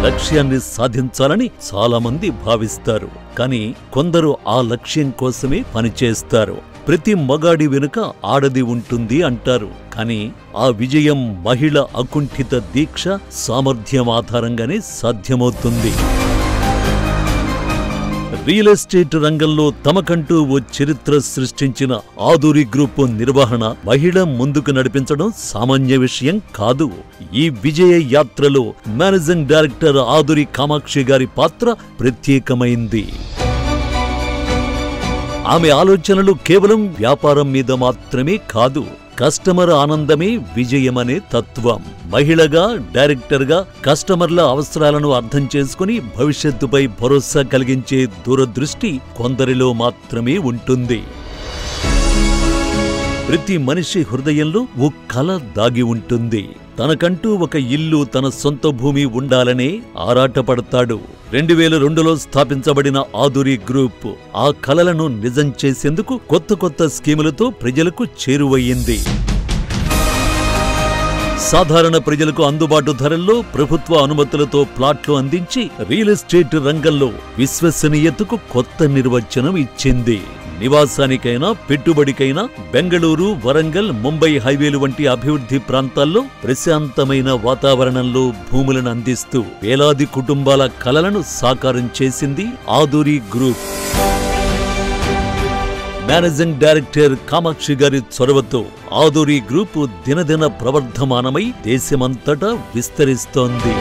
లక్ష్యాన్ని సాధించాలని చాలా మంది భావిస్తారు. కానీ కొందరు ఆ లక్ష్యం కోసమే పనిచేస్తారు. ప్రతి మగాడి వెనుక ఆడది ఉంటుంది అంటారు. కానీ ఆ విజయం మహిళ అకుంఠిత దీక్ష, సామర్థ్యం ఆధారంగానే సాధ్యమవుతుంది. రియల్ ఎస్టేట్ రంగంలో తమకంటూ ఓ చరిత్ర సృష్టించిన ఆదురి గ్రూప్ నిర్వహణ మహిళ ముందుకు నడిపించడం సామాన్య విషయం కాదు. ఈ విజయ యాత్రలో మేనేజింగ్ డైరెక్టర్ ఆదురి కామాక్షి గారి పాత్ర ప్రత్యేకమైంది. ఆమె ఆలోచనలు కేవలం వ్యాపారం మీద మాత్రమే కాదు, కస్టమర్ ఆనందమే విజయమనే తత్వం. మహిళగా, డైరెక్టర్గా కస్టమర్ల అవసరాలను అర్థం చేసుకుని భవిష్యత్తుపై భరోసా కలిగించే దూరదృష్టి కొందరిలో మాత్రమే ఉంటుంది. ప్రతి మనిషి హృదయంలో ఓ కల దాగి ఉంటుంది. తనకంటూ ఒక ఇల్లు, తన సొంత భూమి ఉండాలనే ఆరాటపడతాడు. 2002లో స్థాపించబడిన ఆదురి గ్రూప్ ఆ కలలను నిజం చేసేందుకు కొత్త కొత్త స్కీములతో ప్రజలకు చేరువయ్యింది. సాధారణ ప్రజలకు అందుబాటు ధరల్లో ప్రభుత్వ అనుమతులతో ప్లాట్లు అందించి రియల్ ఎస్టేట్ రంగంలో విశ్వసనీయతకు కొత్త నిర్వచనం ఇచ్చింది. నివాసానికైనా, పెట్టుబడికైనా బెంగళూరు, వరంగల్, ముంబై హైవేలు వంటి అభివృద్ధి ప్రాంతాల్లో ప్రశాంతమైన వాతావరణంలో భూములను అందిస్తూ వేలాది కుటుంబాల కలలను సాకారం చేసింది Aduri group. Managing director Kamakshi గారి చొరవతో ఆదురి గ్రూప్ దినదిన ప్రవర్ధమానమై దేశమంతటా విస్తరిస్తోంది.